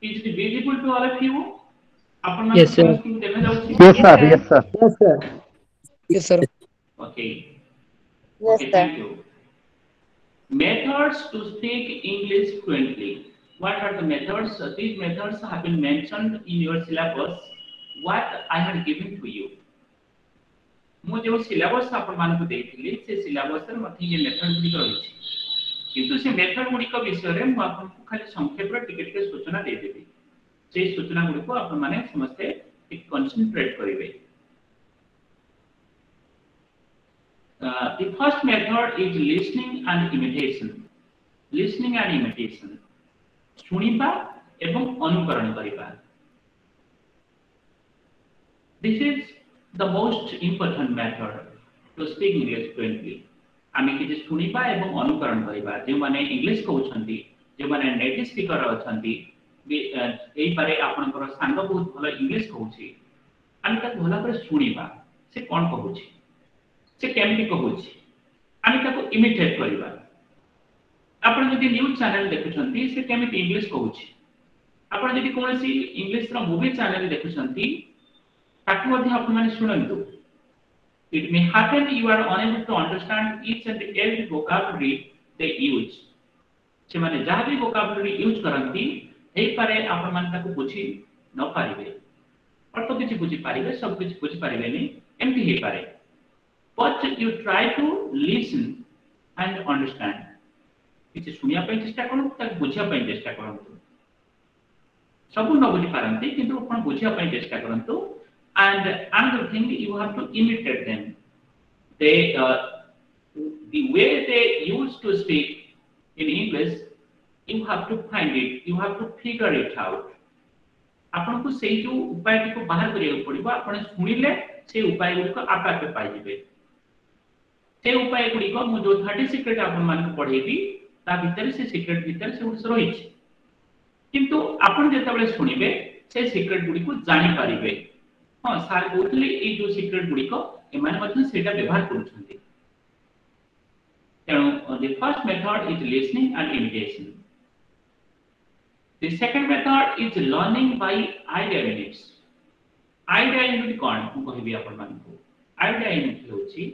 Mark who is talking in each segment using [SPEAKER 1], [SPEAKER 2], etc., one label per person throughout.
[SPEAKER 1] Is it visible to all of you? अपन मान
[SPEAKER 2] Yes,
[SPEAKER 1] को
[SPEAKER 2] sir.
[SPEAKER 1] समझ के देखा जाउची?
[SPEAKER 3] Yes,
[SPEAKER 4] Yes,
[SPEAKER 3] sir.
[SPEAKER 4] sir.
[SPEAKER 3] Yes, sir.
[SPEAKER 2] Yes, sir. Yes, sir.
[SPEAKER 1] Okay.
[SPEAKER 4] Yes,
[SPEAKER 1] Okay,
[SPEAKER 4] sir.
[SPEAKER 1] thank you. Methods to speak English fluently. What are the methods? These methods have been mentioned in your syllabus. What I had given to you. ମୁଁ ଯେଉଁ syllabus ଆପଣମାନଙ୍କୁ ଦେଇଥିଲି ସେ ସିଲାବସରେ ମଧ୍ୟ ये method ଗୁଡ଼ିକ ରହିଛି କିନ୍ତୁ ସେ मेथड ଗୁଡ଼ିକ ବିଷୟରେ ମୁଁ ଆପଣଙ୍କୁ ଖାଲି ସଂକ୍ଷେପରେ ଟିକେ ଟିକେ ସୂଚନା ଦେଇଦେବି ସେଇ ସୂଚନା ଗୁଡ଼ିକୁ ଆପଣମାନେ ସମସ୍ତେ ଟିକେ କନସେଣ୍ଟ୍ରେଟ୍ କରିବେ The first method is listening and imitation. Listening and imitation. ଶୁଣିବା ଏବଂ ଅନୁକରଣ କରିବା. This is the most important method to speak English fluently. आमे किछि सुनिबा एवं अनुकरण करिबा जे माने इंग्लिश कहउछंती जे माने नेटिव स्पीकर अछंती एई पारे आपनकर सांग बहुत भलो इंग्लिश कहउछि आमे ताको भला करे सुनिबा से कोन कहउछि से केमति कहउछि आमे ताको इमिटेट करिबा आपण जदि न्यूज चैनल देखुछंती से केमति इंग्लिश कहउछि आपण जदि कोनसी इंग्लिश रो मूवी चैनल देखुछंती ताको मध्ये आपण माने सुनंतु. It may happen you are unable to understand each and every vocabulary they use. से माने जहाँ भी vocabulary use करंती एई पारे आपण मान ताको बुझी न पारिबे और तो किछि बुझी पारिबे सब किछि बुझी पारिबे नै एमति हे पारे but you try to listen and understand किछि सुनिया पय चेष्टा करू ताको बुझिया पय चेष्टा करंतु सब न बुझी पारंती किंतु आपण बुझिया पय चेष्टा करंतु. And another thing, you have to imitate them. They, the way they used to speak in English, you have to find it. You have to figure it out. आपन को सेही जो उपाय को बाहर करिया पड़िबो आपन सुनिले से उपाय को आपा पे पाइ जिवे से उपाय गुडी को मु जो 30 सीक्रेट आपन मान को पढेबी ता भीतर से सीक्रेट भीतर से उस रहिछि किंतु आपन जेतबेले सुनिबे से सीक्रेट गुडी को जानि पारिबे. हाँ सार बोतले ये जो सीक्रेट गुडी को एमान मध्ये सेटा व्यवहार करूछन्ती तेणु the first method is listening and imitation. The second method is learning by idea units. Idea unit कोन मु कहबी आपन मान को idea unit होछि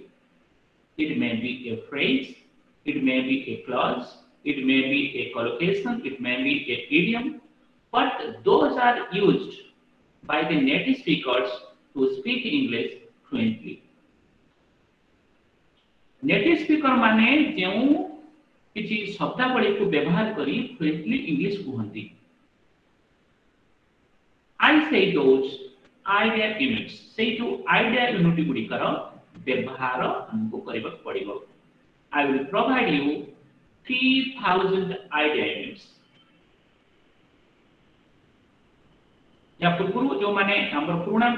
[SPEAKER 1] it may be a phrase, it may be a clause, it may be a collocation, it may be a idiom, but those are used by the native speakers to speak English fluently. Native speaker माने जेउ किछि शब्दावली को व्यवहार करी fluently English कहंती. I say those idea units. से जो idea unit गुडी कर व्यवहार हमको करबा पड़िबो. I will provide you 3000 idea units. या पूर्व जो माने हमर पुराना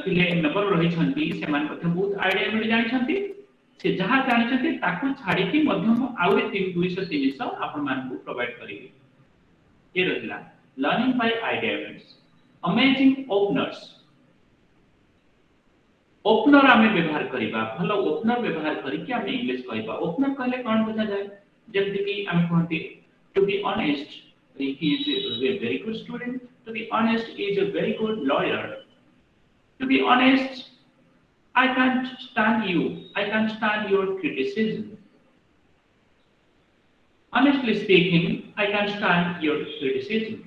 [SPEAKER 1] थिले नंबर रही छंती से मान कथे बहुत आईडिया मिल जानि छंती से जहां जानि छंती ताकू छाडी की मध्यम आउरे 200 300 आपन मान को प्रोवाइड करिवे ये रहला learning by idea units. Amazing openers. Opener हमें व्यवहार करिबा भलो ओपनर व्यवहार करी कि हम इंग्लिश कहबा. ओपनर कहले कोन बुझा जाय जेमति कि हम कहंती to be honest he is a very good student. To be honest, he is a very good lawyer. To be honest, I can't stand you. I can't stand your criticism. Honestly speaking, I can't stand your criticism.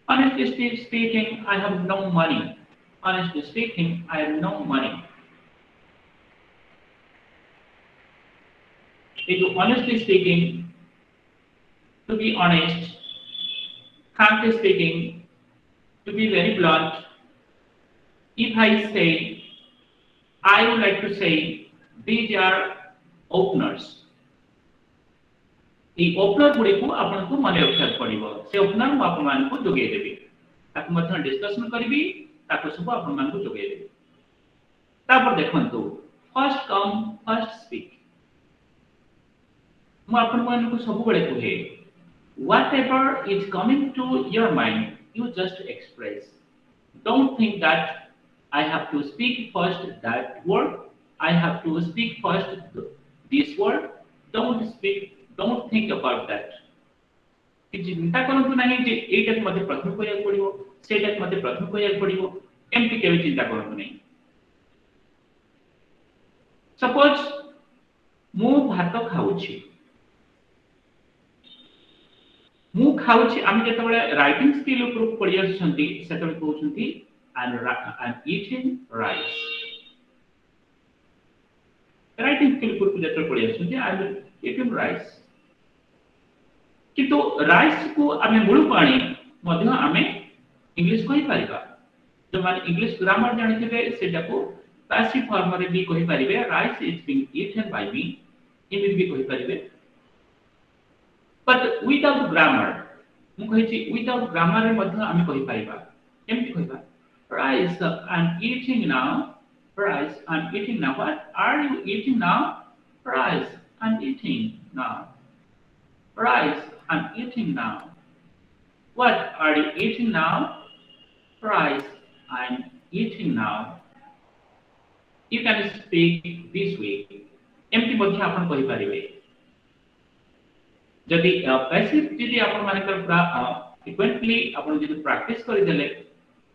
[SPEAKER 1] Honestly speaking, I have no money. Honestly speaking, I have no money. Honestly speaking, to be honest, frankly speaking, to be very blunt, if I say, I would like to say, these are openers. The opener गुडी को आपन को माने रखा पड़िबो. से opener मु आपन मान को जोगे देबी. ताको मथन डिस्कशन करबी ताको सब आपन मान को जोगे देबी. तापर देखंतु फर्स्ट कम फर्स्ट स्पीक. मु आपन मान को सब बळे कहे whatever is coming to your mind, you just express. Don't think that I have to speak first that word, I have to speak first this word. Don't think about that. कि चिंता करंतु नहीं जे एटा मते प्रथम कोया पड़िबो सेटा मते प्रथम कोया पड़िबो एमती केबे चिंता करंतु नहीं। सपोज मु भात खाउछि मु खाउछि आम जेतबेले राइटिंग स्किल ऊपर पड़ी आछंती सेतबेले कहउछंती I am eating rice writing skill ऊपर जेतबेले पड़ी आछंती आई एम ईटिंग राइस किंतु राइस को आमे मूल पाणी मध्य आमे इंग्लिश कहि परिबा जो माने इंग्लिश ग्रामर जानिथिबे सेटा को पैसिव फॉर्म रे भी कहि परिबे rice is being eaten by me इमित भी कहि परिबे बट विदाउट ग्रामर मु कहिछि विदाउट ग्रामर रे मध्य आमे कहि परिबा केमति कहिबा rice I am eating now rice I am eating now what are you eating now rice I am eating now rice I'm eating now. What are you eating now? Rice. I'm eating now. You can speak this way. एमती मध्य आपण कहि परिबे जदि passive जदि आपण मानकर पूरा frequently आपण जदि प्रैक्टिस करि देले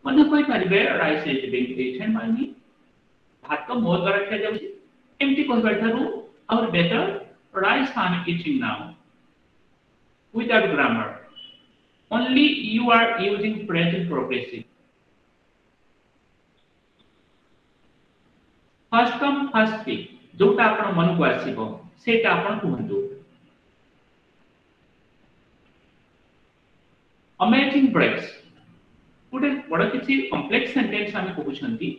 [SPEAKER 1] मने कहि परिबे rice is being eaten by me भात मो द्वारा खा जाउछि एमती कहबा थारु और better rice I am eating now without grammar. Only you are using present progressive. First come, first speak. जोटा आपण मन को आसीबो सेटा आपण कहंतु अमेजिंग ब्रेक्स गुटे बड़ किछि कॉम्प्लेक्स सेंटेंस हम कहउछंती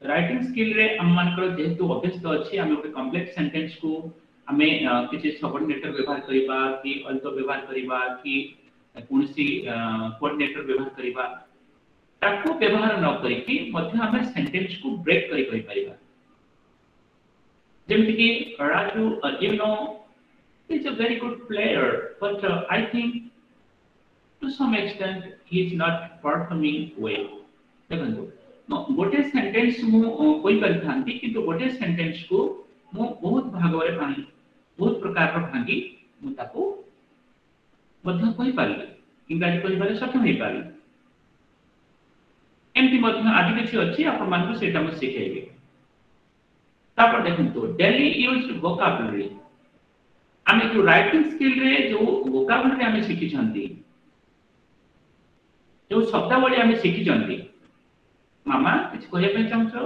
[SPEAKER 1] राइटिंग स्किल रे हम मानकर जेहेतु अभ्यस्त अछि हम गुटे कॉम्प्लेक्स सेंटेंस को आमे किछि सबऑर्डिनेटर व्यवहार करिबा कि अल्टो व्यवहार करिबा कि कोनसी कोऑर्डिनेटर व्यवहार करिबा ताको व्यवहार न करि कि मध्य हम सेंटेंस को ब्रेक करि परिबा जेमति कि Raju you know is a very good player but I think to some extent he is not performing well देखंतु गोटे सेंटेंस मु कोइ करथांती किंतु गोटे सेंटेंस को मु बहुत भाग रे पानी बहुत प्रकार रो भांगी मु ताको मध्य कहि पाली इंग्लिश कहि पाले सक्षम हे पाली एमती मध्य आदि किछि अछि आपण मान को सेटा म सिखेबे तापर देखंतु डेली यूज्ड वोकैबुलरी आमे जो राइटिंग स्किल रे जो वोकैबुलरी आमे सिखि छंती जो शब्दावली आमे सिखि छंती मामा किछ कहिया पे चाहछो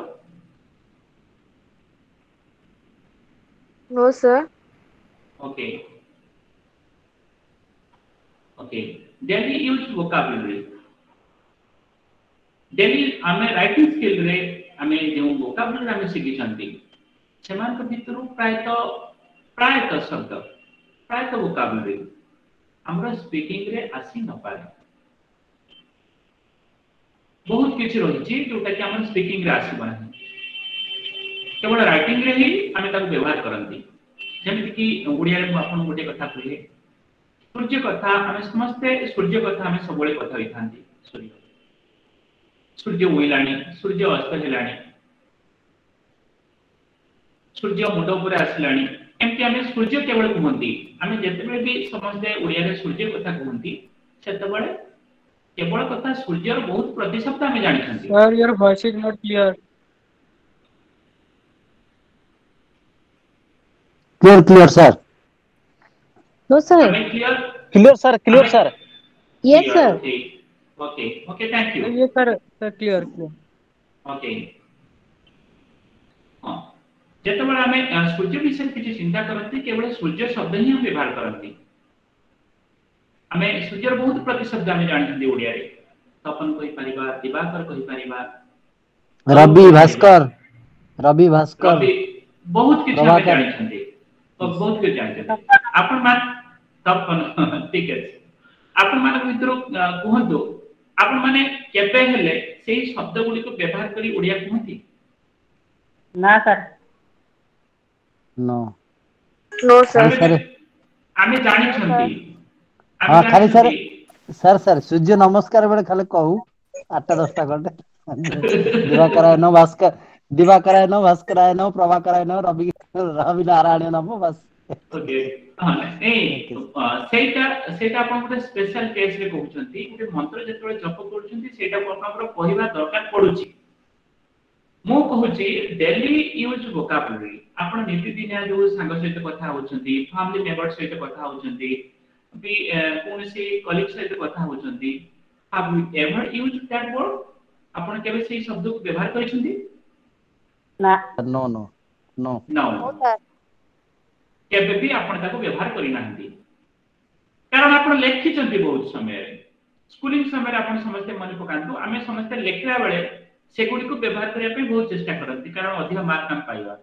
[SPEAKER 3] No, sir.
[SPEAKER 1] Okay. Okay. Daily used vocabulary. Daily आमे राइटिंग स्किल रे आमे जो vocabulary आमे सिखि छंती सेमान को भितरु प्रायत शब्द प्रायत vocabulary हमरा स्पीकिंग रे आसी न पाए बहुत किछि रहि छी जोटा कि हमर स्पीकिंग रे आसी बना केवल राइटिंग रे ही आमे ताको व्यवहार करंती जेमिति कि ओडिया रे आपण गोटे कथा कहिए सूर्य कथा आमे समस्ते सूर्य कथा आमे सबले कथा होइथांती सूर्य उइलाणी सूर्य अस्त हेलाणी सूर्य मुंड ऊपर आसिलाणी एमति आमे सूर्य केवल कहंती आमे जेतेबे भी समस्ते ओडिया रे सूर्य कथा कहंती सेतेबेले केवल कथा सूर्य बहुत प्रतिशत आमे जानि छंती
[SPEAKER 2] Sir, your voice is not clear.
[SPEAKER 4] Clear, sir.
[SPEAKER 3] No, sir.
[SPEAKER 1] आमे clear
[SPEAKER 4] Clear, sir.
[SPEAKER 3] Yes, sir.
[SPEAKER 1] Okay, thank you.
[SPEAKER 2] Yes, sir, clear.
[SPEAKER 1] Okay. हां जेतेबेले आमे सूर्य विषय किछि चिंता करंती केवल सूर्य शब्द ही हम व्यवहार करंती आमे सूर्य बहुत प्रतिशत आमे जानथि ओडिया रे तपन कहि परिबा दिवाकर कहि परिबा
[SPEAKER 4] रवि भास्कर
[SPEAKER 1] रवि बहुत किछि आमे जानथि तो बहुत किछि जानथि आपण मान तपन ठीक है आपण मान भितर कहंतु आपण माने केबे हेले सेही शब्द गुडी को व्यवहार करी ओडिया कहंती
[SPEAKER 5] ना सर
[SPEAKER 4] नो
[SPEAKER 3] No, sir.
[SPEAKER 1] आमे जानि छंती
[SPEAKER 4] हां खाली सर सूर्य नमस्कार बेले खाली कहू 8-10टा गंटे दिवाकराय नो भास्कराय नो प्रभाकराय नो रवि नारायण नमो बस
[SPEAKER 1] ओके ए सेटा सेटा आपण ଗୋଟେ स्पेशल केस रे कहउछंती ଗୋଟେ मंत्र जेतବେଳେ जप करूछंती सेटा आपनकर कहबा दरकार पडुची मु कहूची डेली यूज वोकैबुलरी आपण निति दिनिया जो संग सहित कथा होछंती फैमिली मेंबर सहित कथा होछंती भी कोनसी कलीग सहित कथा होछंती have you ever used that word आपण केबे सेही शब्द को व्यवहार करिसंती
[SPEAKER 5] ना
[SPEAKER 4] no no no
[SPEAKER 1] no
[SPEAKER 3] No, sir.
[SPEAKER 1] केबे भी आपण ताको व्यवहार करि नाहंती कारण आपण लेखिचंती बहुत समय स्कूलिंग समय आपण समस्त मन पकांतु आमे समस्त लेखला बेले सेगुडी को व्यवहार करिया पे बहुत चेष्टा करंती कारण अधिक मार्क हम पाइबा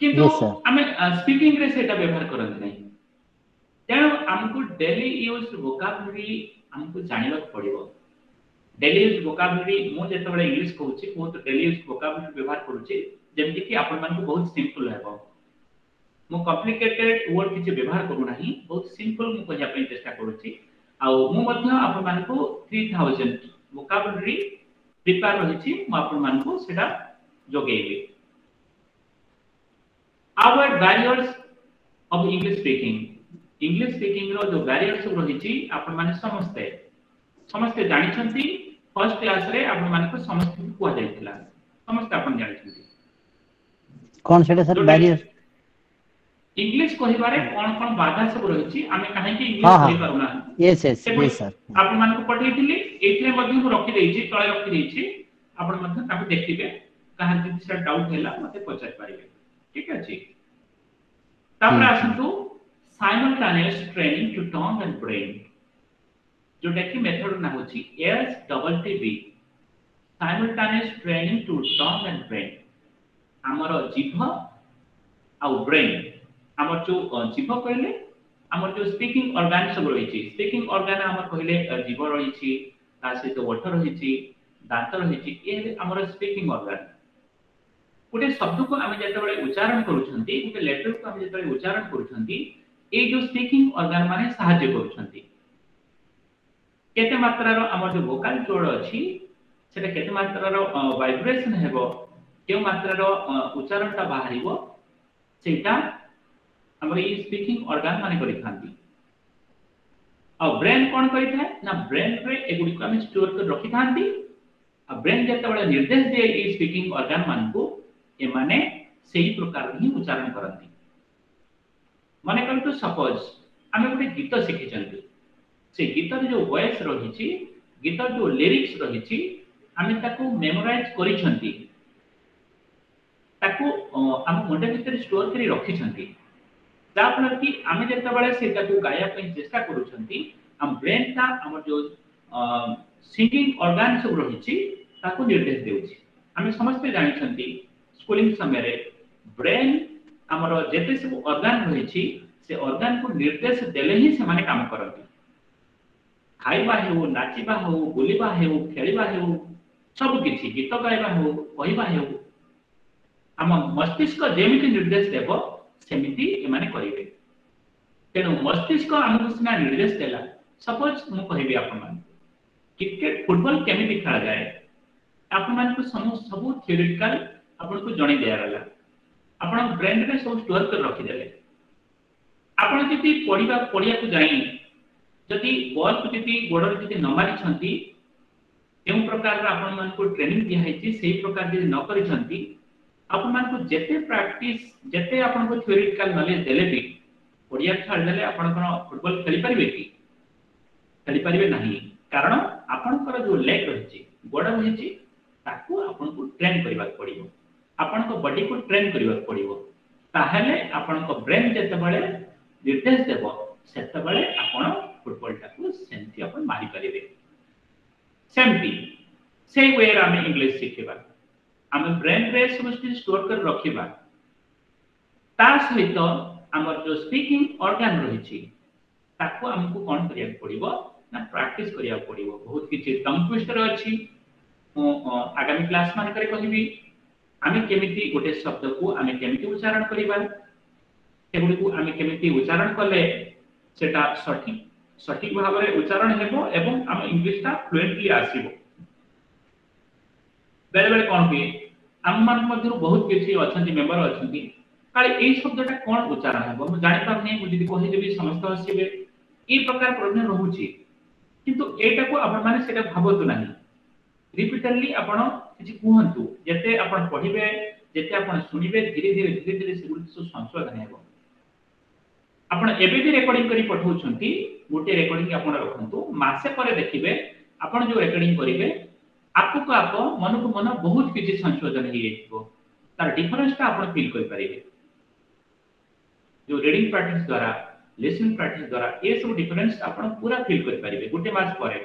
[SPEAKER 1] किंतु
[SPEAKER 4] Yes, sir.
[SPEAKER 1] आमे स्पीकिंग रे सेटा व्यवहार करंती नै तेणु हमको डेली यूज वोकैबुलरी हमको जानिबा पड़िबो डेली यूज वोकैबुलरी मो जेतबेले इंग्लिश कहूची मो तो डेली यूज वोकैबुलरी व्यवहार करूची जेमति कि आपण मान को बहुत सिंपल हेबो मो कॉम्प्लिकेटेड वर्ड किछि व्यवहार करू नाही बहुत सिंपल मो कहिया पे चेष्टा करूची आ मो मध्य आपण मान को 3000 वोकैबुलरी प्रिपेयर रहिछि मो आपण मान को सेटा जोगेबे our barriers of English speaking रो जो बैरियर्स रहिछि आपण माने समस्ते जानि छथि फर्स्ट क्लास रे आपण मान को समस्त को जाइतिला समस्त आपण जानि छथि
[SPEAKER 4] कौन सेटा सर बैरियर
[SPEAKER 1] इंग्लिश कहिबारे कोन बाधा सब रहिछि आमे काहे कि इंग्लिश
[SPEAKER 4] हाँ, हाँ।
[SPEAKER 1] कहि पारुना
[SPEAKER 4] यस यस यस सर
[SPEAKER 1] आपण मान को पठेइतिली एथले मध्ये मु रखि देइछि तळे रखि देइछि आपण मध्ये ताको देखिबे काहे कि से डाउट हैला मते पचार पारिबे ठीक अछि तापर आसंतु simultaneous training to tongue and brain जो देखि मेथड ना होछि STTB simultaneous training to tongue and brain हमर जिभ आ ब्रेन हमर जो जिभ कहले हमर जो स्पीकिंग ऑर्गन सब रहिछि स्पीकिंग ऑर्गन हमर कहले जिभ रहिछि ता सहित ओठ रहिछि दांत रहिछि ए हमर स्पीकिंग ऑर्गन गोटे शब्द को आमे जेतबेले उच्चारण करूछंती गोटे लेटर को आमे जेतबेले उच्चारण करूछंती ए जो स्पीकिंग ऑर्गन माने सहाय्य करूछंती केते मात्रा रो हमर जो वोकल जोड़ अछि सेटा केते मात्रा रो वाइब्रेशन हेबो के मात्रा रो उच्चारण ता बाहरिबो सेटा हमर ई स्पीकिंग ऑर्गन माने करि थांती आ ब्रेन कोन करि थाए ना ब्रेन रे एगुडी को आमे स्टोर कर रखि थांती आ ब्रेन जेतबेले निर्देश दे ई स्पीकिंग ऑर्गन मान को ए माने सेही प्रकार ही उच्चारण करंती माने करतो सपोज आमे गोटे गीत शिखिचंती से गीतर जो वॉइस रहिछि गीतर जो लिरिक्स रहिछि आमे ताको मेमोराइज करिसंती ताको हम मुंडे भीतर स्टोर करी रखिसंती जाफल कि आमे जेतबेले सेटा को गाया पे चेष्टा करूछंती हम ब्रेन ता हमर जो सिंगिंग ऑर्गन सब रहिछि ताको निर्देश देउछि आमे समस्त जानिछंती स्कूलिंग समय रे ब्रेन हमर जेते सब ऑर्गन रहिछि से ऑर्गन को निर्देश देले ही से माने काम करंती खाइबा हेउ नाचिबा हेउ बोलिबा हेउ खेलिबा हेउ सब किछि गीत गाइबा हेउ कहिबा हेउ हम मस्तिष्क जेमिति निर्देश देबो सेमिति ए माने करिवे तेनु मस्तिष्क हमको सिना निर्देश देला सपोज मु कहिबी आपन मान क्रिकेट फुटबॉल केमिति खेला जाए आपन मान को सब थ्योरेटिकल आपन को जणे दियारला आपन ब्रेन रे सब स्टोर कर रखि देले आपन जति पढिया को जाई जति बॉल को जति गोडर जति न मारि छंती केउ प्रकार आपन मान को ट्रेनिंग दिया हैछि सेही प्रकार जति न करि छंती आपन मान को जेते प्रैक्टिस जेते आपन को थ्योरेटिकल नॉलेज देले भी पढिया छाड़ देले आपन कोन फुटबॉल खेली परिबे की खेली परिबे नाही कारण आपन कर जो लेग रहिछि गोड रहिछि ताकू आपन को ट्रेन करबा पड़िबो आपन को बॉडी को ट्रेन करबा पड़िबो ताहेले आपन को ब्रेन जेते बळे निर्देश देबो सेते बळे आपन फुटबॉल टाकू सेंति आपन मारि परिबे सेंति से वे आमे इंग्लिश शिखिबा आमे ब्रेन रे समस्त स्टोर कर रखिबा ता सहित हमर जो स्पीकिंग ऑर्गन रहिछि ताकू हमकु कोन करिया पड़िबो ना प्रैक्टिस करिया पड़िबो बहुत किछि टंग ट्विस्टर अछि आगामी क्लास मान करे कहबी आमे केमिति गोटे शब्द को आमे केमिति उच्चारण करिबा एगुडी को आमे केमिति उच्चारण करले सेटा सठिक भाव रे उच्चारण हेबो एवं हम इंग्लिश ता फ्लुएंटली आसीबो बेले बेले कोन कि आम मान मध्य बहुत किसी अच्छा मेम्बर अच्छा काले यही शब्दटा कौन उच्चारण है मुझे जापर नहीं मुझे कहीदेवी समस्त हसवे ये प्रकार प्रोब्लेम रोचे किंतु एटा को आपण माने सेटा भाबतु नाही रिपीटेडली आपण किछि कहंतु जते आपण पढिबे जते आपण सुनिबे धीरे धीरे से गुड संशोधन हेबो आपण एबे भी रेकॉर्डिंग करी पठाउछंती गोटे रेकॉर्डिंग आपण रखंतु मासे परे देखिबे आपण जो रेकॉर्डिंग करिवे आपको को आप मन को मन बहुत किछि संशोधन हे जेतो तार डिफरेंस ता आपण फील कर परिबे जो रीडिंग प्रैक्टिस द्वारा लिसनिंग प्रैक्टिस द्वारा ये सब डिफरेंस आपण पूरा फील कर परिबे गोटे मास परे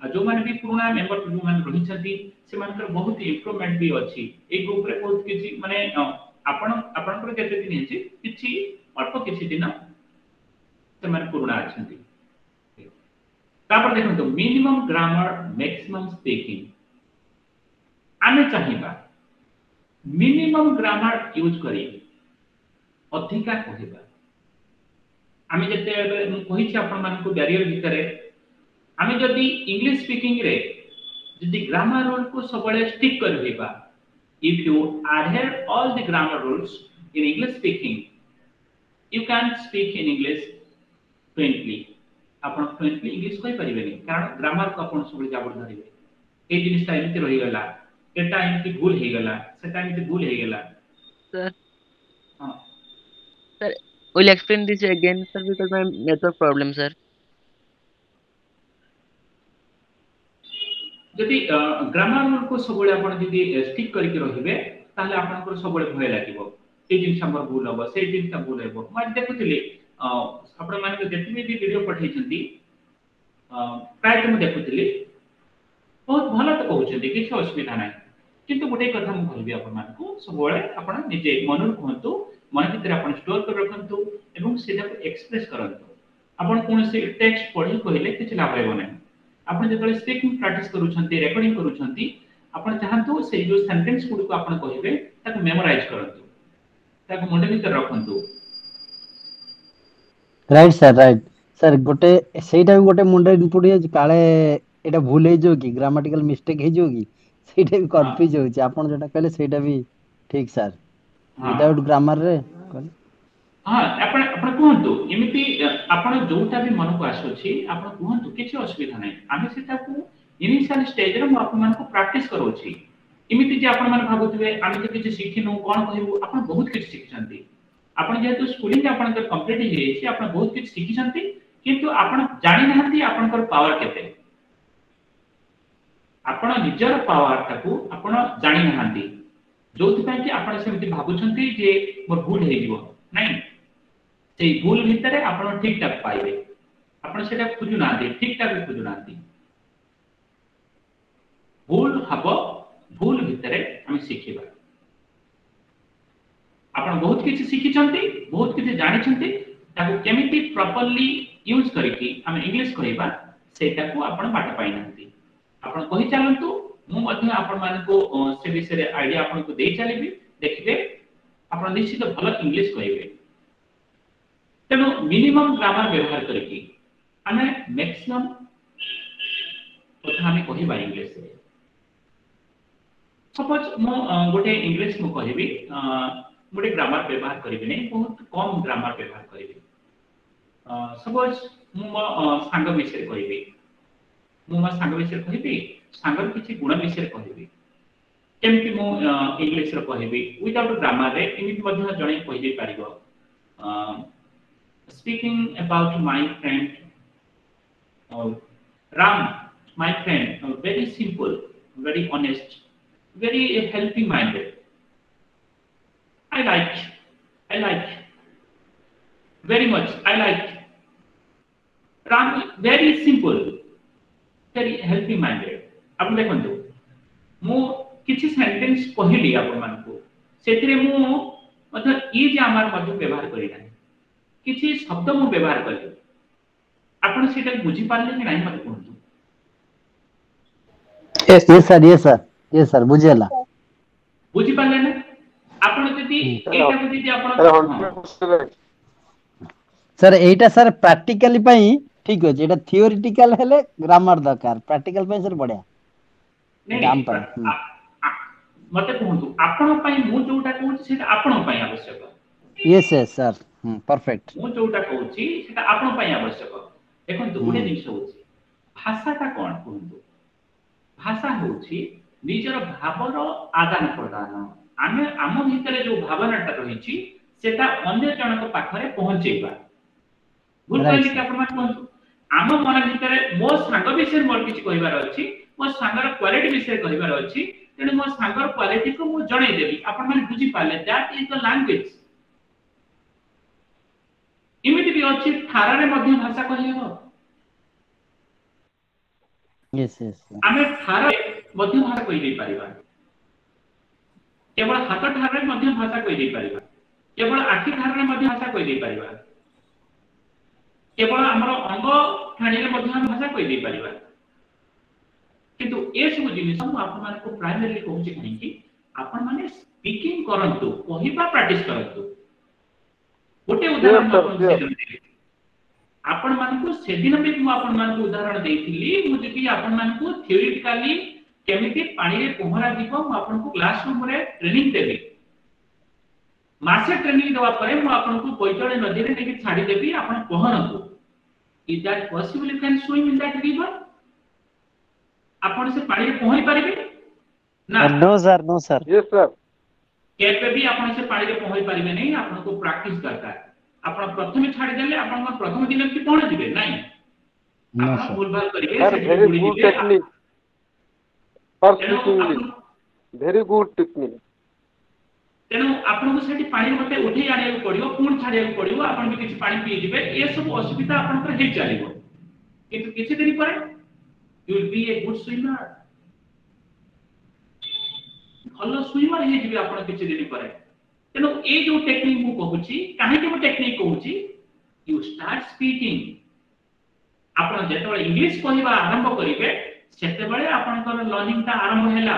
[SPEAKER 1] जो माने भी पुराना मेंबर जो माने रही छथि से मानकर बहुत इंप्रूवमेंट भी अछि ए ग्रुप रे बहुत किछि माने आपण आपनकर केते दिन हेछि किछि अल्प किछि दिन से माने पुराना अछंती तापर देखंतु मिनिमम ग्रामर मैक्सिमम स्पीकिंग आमे चाहिबा मिनिमम ग्रामर यूज करी अधिका कहिबा आमे जते कहिछि आपण मानको बैरियर भितरे आमे जदि इंग्लिश स्पीकिंग रे जदि ग्रामर रूल को सबले स्टिक करबा if you adhere all the grammar rules in English speaking you can speak in English fluently आपण फ्लुएंटली इंग्लिश कहि परिबेनी कारण ग्रामर को आपण सबले जाबड़ धरिबे ए जिनिसटा एमिति रहि गेला एटा एमिति भूल हे गेला सेटा एमिति भूल हे गेला
[SPEAKER 6] Sir,
[SPEAKER 1] हां
[SPEAKER 6] sir, will you explain this again, sir, because my network problem, sir.
[SPEAKER 1] जदि ग्रामर रूल को सबले आपण जदि स्टिक करिक रहिबे ताले आपनकर सबले भय लागिबो ए जिनिस हमर भूल हबो से जिनिसटा भूल हेबो म देखुथिले आपण माने जेतबे भी वीडियो पठाइछंती प्राय तो देखुथिले बहुत भलो तो कहउछंती किछ असुविधा नै किंतु गोटे कथा म कहबी आपण मानको सबले आपण निजे मनन कहंतु मन भीतर आपण स्टोर कर रखंतु एवं सेटा को एक्सप्रेस करंतु आपण कोन से टेक्स्ट पढि कहिले किछ लाभ हेबो नै आपण जेतले स्पीकिंग प्रैक्टिस करूछंती रेकॉर्डिंग करूछंती आपण चाहंतु से जो सेंटेंस गुड को आपण कहिबे ताको मेमोराइज करंतु ताको मन भीतर रखंतु
[SPEAKER 4] राइट सर गोटे सेटा भी गोटे मुंडे इनपुट हे काले एटा भूल हे जो कि ग्रामेटिकल मिस्टेक हे जो कि सेटा भी कंफ्यूज हो छी आपण जेटा कहले सेटा भी ठीक सर विदाउट ग्रामर रे
[SPEAKER 1] हां आपण आपण कहंतु एमिति आपण जोटा भी मन को आसुछि आपण कहंतु किछ असुविधा नै आमे सेटा को इनिशियल स्टेज रे म आपण मन को प्रैक्टिस करोछि एमिति जे आपण मन भाबुथिबे आमे जे किछ सिखिनु कोन कहिबु आपण बहुत किछ सिखछंती आपण जेतु स्कूलिंग आपण के कंप्लीट हे छी आपण बहुत किछ सिखिछंती किंतु आपण जानि नहंती आपनकर पावर केते आपण निजर पावर ताकू आपण जानि नहंती जोथि पय कि आपण सेमिति भाबुछंती जे मोर भूल हे जीवो नै से भूल भितरे आपण ठीक ठाक पाइबे आपण सेटा खुजु नांती ठीक ठाक खुजु नांती भूल हबो भूल भितरे हम सिखिबा आपण बहुत किछ सिखिछंती बहुत किछ जानिछंती ताको केमिति प्रॉपर्ली यूज करिकि हम इंग्लिश कहिबा सेटा को आपण बाट पाइ नांती आपण कहि चलंतु मु मध्य आपण मान को से विषय रे आईडिया आपण को देई चलीबी देखिबे आपण निश्चित भलो इंग्लिश कहिबे तेनो मिनिमम ग्रामर व्यवहार करिकि हमें मैक्सिमम कथा हमें कहिबा इंग्लिश रे सपोज मो गोटे इंग्लिश मु कहिबी गोटे ग्रामर व्यवहार करिबि नै बहुत कम ग्रामर व्यवहार करिबि सपोज मु सांग विषय कहिबी मु सांग विषय कहिबी सांगर किछि गुण विषय कहिबी केमति मु इंग्लिश रे कहिबी विदाउट ग्रामर रे इमित मध्य जणे कहि दे पारिबो speaking about my friend Ram my friend very simple very honest very helping minded I like very much I like Ram very simple very helping minded आप देखंतु मु किछि सेंटेंस कहली आपण मानको सेतिरे मु मतलब ई जे आमार मध्य व्यवहार करि नाही किछि शब्द मु व्यवहार करि आपण सेटा बुझी पारले कि नाही मते कहंतु
[SPEAKER 4] yes sir बुझेला
[SPEAKER 1] बुझी पारले ना आपण जदि एटा बुझी आपण
[SPEAKER 4] सर एटा सर प्रैक्टिकली पई ठीक अछि एटा थियोरेटिकल हेले ग्रामर दरकार प्रैक्टिकल पई सर बढ़िया
[SPEAKER 1] नहीं मते कहंतु आपण पई मु जोटा कहूची सेटा आपण पई आवश्यक
[SPEAKER 4] यस यस सर परफेक्ट
[SPEAKER 1] मु जोटा कहूची सेटा आपण पई आवश्यक देखंतु गुडे जिंस होची भाषाटा कोन कहंतु भाषा होची निजर भावर आदान प्रदान आमे आम भितरे जो भावनाटा रहिची सेटा अन्य जनक पाखरे पहुंचेबा बुझ
[SPEAKER 4] Right,
[SPEAKER 1] कि आपण मान कहंतु आम मन भितरे मो सांग विषय मोर किछि कहिबार अछि मो सांगर क्वालिटी विषय कहिबार अछि तेणु मो सांगर क्वालिटी को मु जणै देबी आपण माने बुझी पाले दैट इज द लैंग्वेज इमिति भी अछि ठारारे मध्य भाषा कहिबो
[SPEAKER 4] यस यस
[SPEAKER 1] आमे ठारारे मध्य भाषा कहि दे परिबा केवल हाथ ठारारे मध्य भाषा कहि दे परिबा केवल आखि ठारारे मध्य भाषा कहि दे परिबा केवल हमर अंग ठाणीरे मध्य भाषा कहि दे परिबा किंतु ए सब जिनिस हम आपन मान को प्राइमरीली कहूची कहीं कि आपन माने स्पीकिंग करंतु कहिबा प्रैक्टिस करंतु गोटे उदाहरण आपण मान को सेदिन भी मु आपण मान को उदाहरण देइथिली मु जबि आपण मान को थ्योरेटिकली केमिति पानी रे पहरा दिबो मु आपण को क्लासरूम रे ट्रेनिंग देबी मासे ट्रेनिंग देवा परे मु आपण को पैतळे नदी रे नेकी छाडी देबी आपण पहरंतु is that possible you can swim in that river आपण से पानी रे पहरी परिबे ना
[SPEAKER 7] नो सर
[SPEAKER 8] यस सर
[SPEAKER 1] केबे भी आपण से पानी रे पहरी परिबे नहीं आपण को प्रैक्टिस दरकार आपण प्रथम छाडी देले आपण को प्रथम दिन की पहर दिबे नहीं
[SPEAKER 4] नो
[SPEAKER 1] आपण
[SPEAKER 4] सर
[SPEAKER 1] भूलभाल करिवे
[SPEAKER 8] सर
[SPEAKER 1] सेठी
[SPEAKER 8] वेरी
[SPEAKER 1] बुडी
[SPEAKER 8] गुड
[SPEAKER 1] दिबे
[SPEAKER 8] टेक्निक फॉर
[SPEAKER 1] तेणु
[SPEAKER 8] speaking English very good technique
[SPEAKER 1] तेणु आपण को सेठी पानी मते उठे आनिया पड़ियो पूर्ण छाडिया पड़ियो आपण भी किछ पानी पी दिबे ए सब असुविधा आपण पर हे चलिबो किंतु किछ दिन पर you will be a good swimmer भलो स्विमर हे जिबे आपण किछ दिन पर तेणु ए जो टेक्निक मु कहूची काहे के मु टेक्निक कहूची यू स्टार्ट स्पीकिंग आपण जेतबे इंग्लिश कहिबा आरंभ करिवे सेतेबेले आपनकर लर्निंग ता आरंभ हैला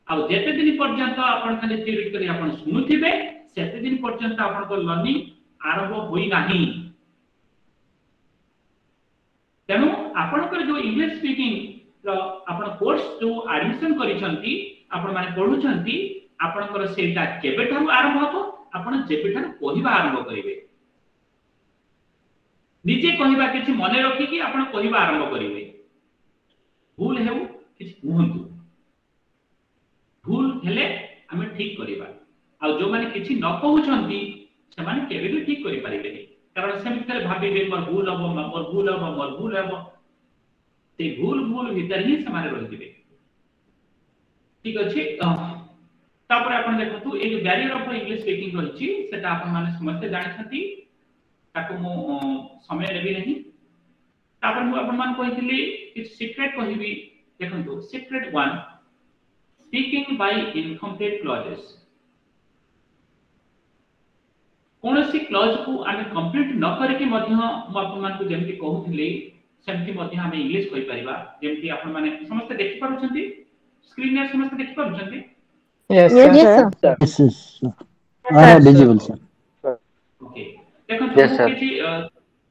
[SPEAKER 1] आ जेते दिन पर्यंत आपण खाली थ्योरेटिकली आपण सुनुथिबे सेते दिन पर्यंत आपनकर लर्निंग आरंभ होई नाही तेणु आपनकर जो इंग्लिश स्पीकिंग आपण कोर्स जो एडमिशन करिसंती आपण माने पढुचंती आपनकर सेटा केबेठारु आरंभ हतो आपण जेबेठारु कहिबा आरंभ करिवे निजे कहिबा किछि मने रखि कि आपण कहिबा आरंभ करिवे भूल हेउ किछि कहंतु भूल हेले हमें ठीक करिबा आ जो माने किछि न कहउछंती से माने केबे भी ठीक करि परिबे नहीं कारण से मित्र भाबिबे मोर भूल हबो ते भूल भीतर ही समारे रहि दिबे ठीक अछि तापर आपण देखतु a barrier of English speaking रहिछि सेटा आपण माने समस्त जानिछंती ताको मो समय लेबी नहीं तापर मु आपण मान कहितली कि सीक्रेट कहिबी देखंतु secret 1 speaking by incomplete clauses कोनोसी क्लॉज को आमे कंप्लीट न करके मध्य मु आपण मान को जेमति कहउथली सेमति मध्य हमें इंग्लिश कहि परिबा जेमति आपण माने समस्त देखि पारुछंती स्क्रीन रे समस्त देखि पारुछंती
[SPEAKER 2] Yes,
[SPEAKER 3] Yes,
[SPEAKER 2] sir.
[SPEAKER 3] sir.
[SPEAKER 4] Yes yes आरा विजिबल सर
[SPEAKER 1] ओके देखो
[SPEAKER 6] Yes, sir.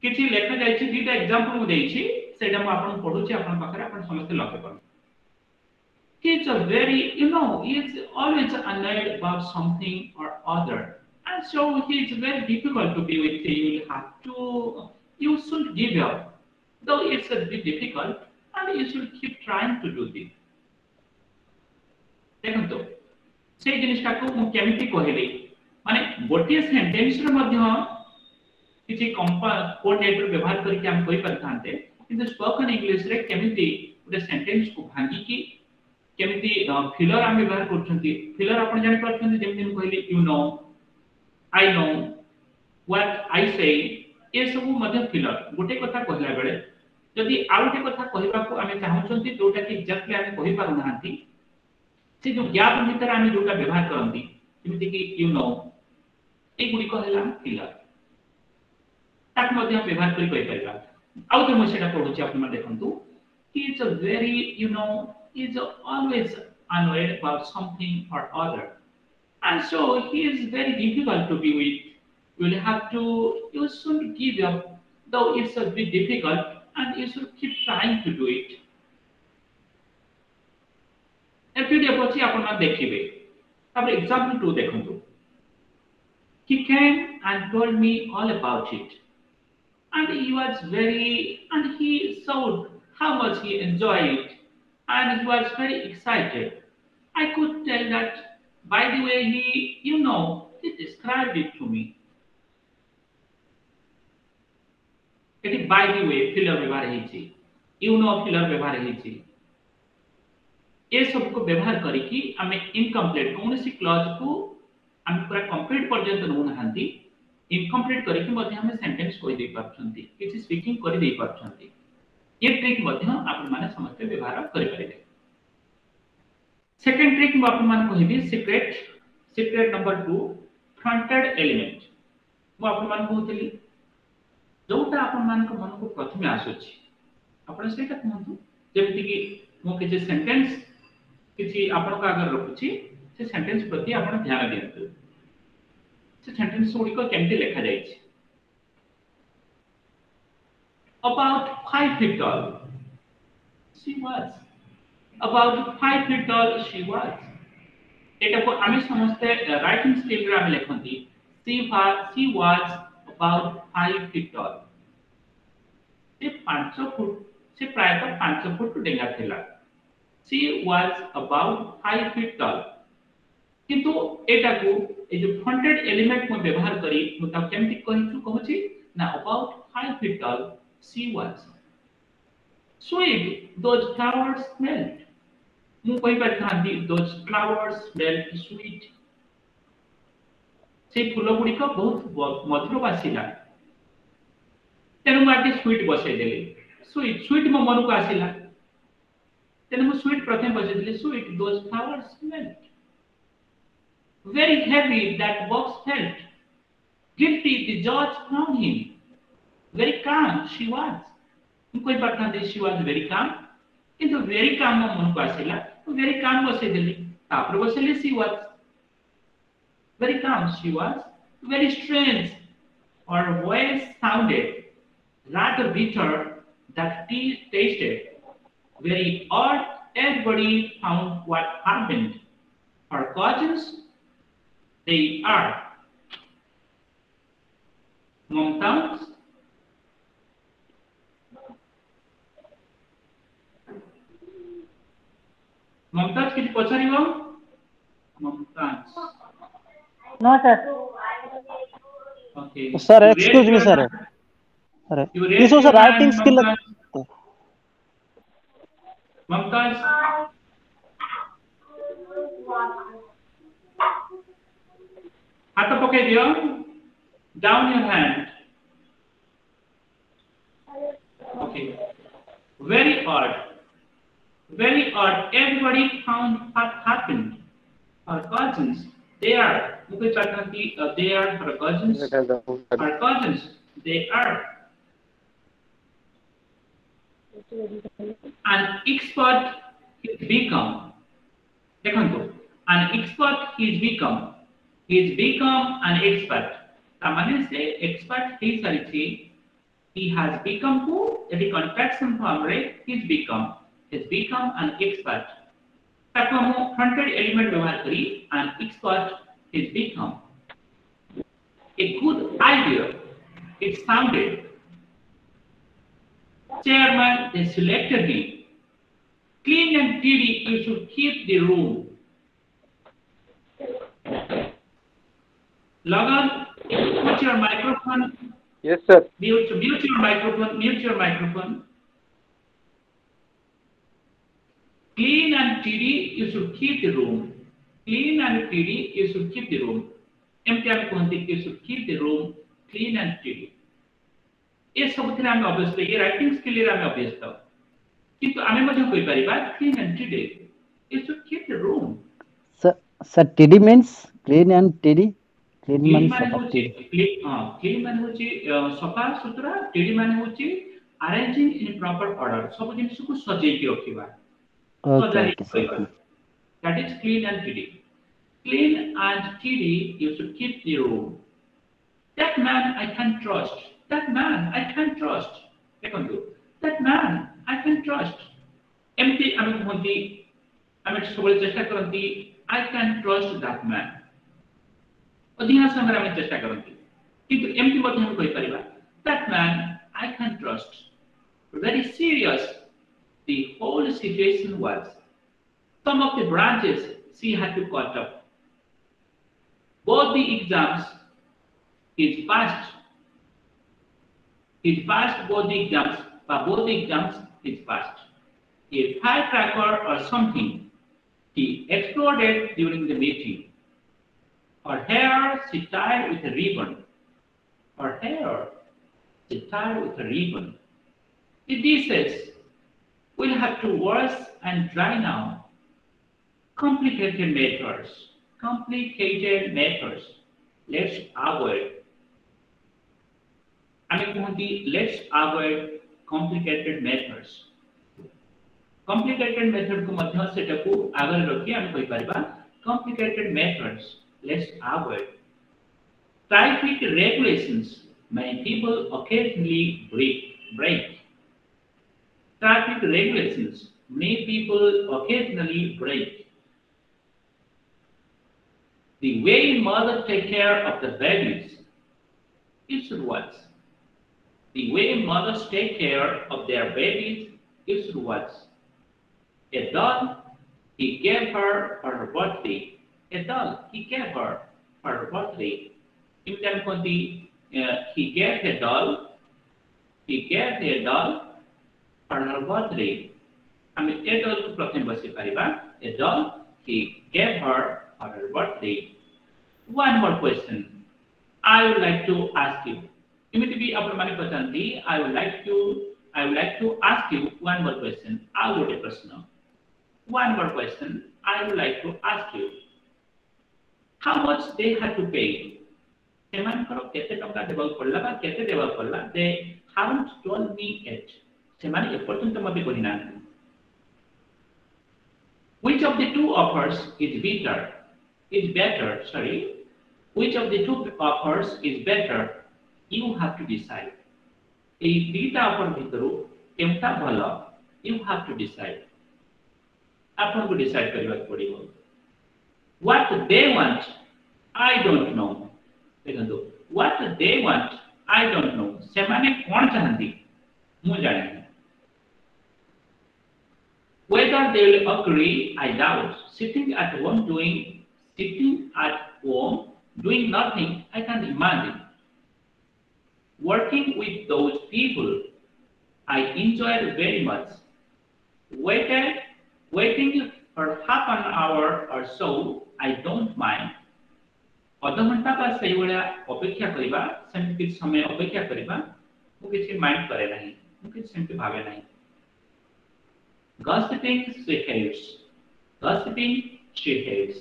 [SPEAKER 1] किछि लेखा जायछि दीटा एग्जांपल मु देछि सेटा मु आपन पढुछि आपन पाखरे आपन समस्त लक्ष्य करू It's a very, he's always annoyed about something or other. And so it's very difficult to be with you. You should give up. Though it's a bit difficult, and you should keep trying to do this. देखो से जिनिसटा को मु केमिति कहली माने गोटिए sentence रे मध्य किछि coordinator व्यवहार करके हम कहि परथांते किंतु स्पोकन इंग्लिश रे केमिति गोटे सेंटेंस को भांगी की केमिति फिलर हम व्यवहार करछंती फिलर आपण जानि परछंती जेमि हम कहली you know I know what I से ए सब मध्य फिलर गोटे कथा कहला बेले जदि आउटे कथा कहिबा को हमें चाहछंती जोटा कि एग्जैक्टली हमें कहि पारु नाहंती से जो गैप भीतर हमें जोटा व्यवहार करंती जेमिति कि यू नो ए गुडी कहला फिलर ताक मध्य हम व्यवहार करि परिबा आउ तो म सेटा पढुछि आपण म देखंतु he is a very is always annoyed about something or other and so he is very difficult to be with you should give up though it's a bit difficult and you should keep trying to do it A PDF अछि आपण मान देखिबे तापर example 2 देखंतु he came and told me all about it and he was very and he showed how much he enjoyed it and he was very excited. I could tell that by the way he described it to me. Eighty by the way filler व्यवहार हेछि filler व्यवहार हेछि ए सब को व्यवहार करिकि आमे incomplete कोनोसी clause को आमे पूरा कंप्लीट पर्यंत न होनांती इनकम्प्लीट करिकि मध्ये हम सेंटेंस कोइ दे पाछंती किछि स्पीकिंग करि दे पाछंती ये ट्रिक मध्ये आपण माने समस्त व्यवहार करि परिबे सेकंड ट्रिक म आपण मान कहिबी सीक्रेट नंबर 2 फ्रंटेड एलिमेंट म आपण मान कहतली जोटा आपण मान को मन को प्रथमे आसुछि आपण सेटा कहंतु जेमिति कि मो के सेंटेंस किछि आपण का अगर रखुछि से सेंटेंस प्रति आपण ध्यान दियंतु से सेंटेंस ओडी को केमति लिखा जाय छै about 5 feet tall she was about 5 feet tall she was एटा को आमे समस्ते राइटिंग स्किल रे आमे लिखंती she was about 5 feet tall से 5 फुट से प्रायतः 5 फुट डेंगा थिला she was about 5 feet tall किंतु एटा को ए जो फ्रंटेड एलिमेंट में व्यवहार करी मुता केमति कहछि ना about 5 feet tall she was sweet those flowers smelled मु कहि पाथांती those flowers smelled sweet से फूल गुडी का बहुत मधुर बासिला तेनु माटी स्वीट बसे देले स्वीट मो मन को आसिला तेनु मो स्वीट प्रथम बसे देले sweet those flowers smelled very heavy that box felt guilty the judge found him very calm she was मु कोई बात दे she was very calm किंतु very calm मो मन को आसिला तो very calm बसे देले तापर बसेले she was very calm she was very strange her voice sounded rather bitter that tea tasted very odd everybody found what happened her cousins they are Mumtaz किछ पछारिबो Mumtaz
[SPEAKER 5] No, sir.
[SPEAKER 1] okay
[SPEAKER 7] Sir, excuse me, sir. Sir, this was a writing skill.
[SPEAKER 1] Mumtaz हाथ पके दियो down your hand okay very odd everybody found what happened our cousins they are मुके चाहती they are her cousins they are an expert is become देखंतु an expert is become an expert तामाने से expert he सारिथि he has become who यदि contraction form रे he's become an expert ताको हम fronted element व्यवहार करी an expert is become a good idea it sounded chairman they selected him clean and tidy you should keep the room Lagan put your microphone
[SPEAKER 8] Yes, sir.
[SPEAKER 1] mute your microphone clean and tidy you should keep the room clean and tidy you should keep the room एमती हम कहते कि you should keep the room clean and tidy ये सब थिरा हम अभ्यस्त ये writing skill रे हम अभ्यस्त किंतु आमे मध्ये कोइ परिबा clean and tidy you should keep the room
[SPEAKER 4] sir tidy means clean and tidy clean means
[SPEAKER 1] clean मान होची सफा सुतरा tidy मान होची arranging in proper order सब जिनिस को सजेई के रखिबा
[SPEAKER 4] okay
[SPEAKER 1] that is clean and tidy clean and tidy you should keep the room that man I can trust देखंतु that man I can trust एमती आमे कहंती आमे सबले चेष्टा करंती I can trust that man अधिकांश समय आमे चेष्टा करंती किंतु एमती मध्ये हम कहि परिबा that man I can trust very serious the whole situation was. Some of the branches she had to cut up. Both the exams is passed. Is passed both the exams, but both the exams is passed. A firecracker or something he exploded during the meeting. Her hair she tied with a ribbon. Her hair she tied with a ribbon. The dishes will have to wash and dry now. Complicated matters. Complicated matters. Let's avoid. Let's avoid complicated matters. Complicated method को मध्य सेटा को आगे रखी हम कहि परिबा complicated methods. Let's avoid. Traffic regulations. Many people occasionally break. Traffic regulations. Many people occasionally break. The way mothers take care of the babies is what? The way mothers take care of their babies is what? A doll he gave her for her birthday. A doll he gave her for her birthday. In time he gave a doll. He gave a doll for her birthday. I mean, a doll to प्रथम बसी परिबा. A doll he gave her for her birthday. One more question. I would like to ask you. इमिति भी अपन माने पचांती. I would like to ask you one more question. I would a प्रश्न. One more question. I would like to ask you. How much they had to pay? सेमानकर केते टंका देबा पड़ला बा केते देबा पड़ला? They haven't told me yet. सेमाने एपर्यंत मते कहिना. Which of the two offers is better? Which of the two offers is better? You have to decide. ए दीटा ऑफर भितरु केमता भलो? You have to decide. आपन को डिसाइड करबा पड़िबो. What they want, I don't know. देखंतु what they want, I don't know. सेमाने कोन चाहंती? मु जाने. Whether they will agree, I doubt. Sitting at home doing nothing, I can imagine. Working with those people, I enjoyed very much. Waiting for half an hour or so, I don't mind. अध घंटा का सही वाला अपेक्षा करिबा, सेमति समय अपेक्षा करिबा, मु किछि माइंड करे नाही, मु किछि सेमति भावे नाही. Gossiping she hates.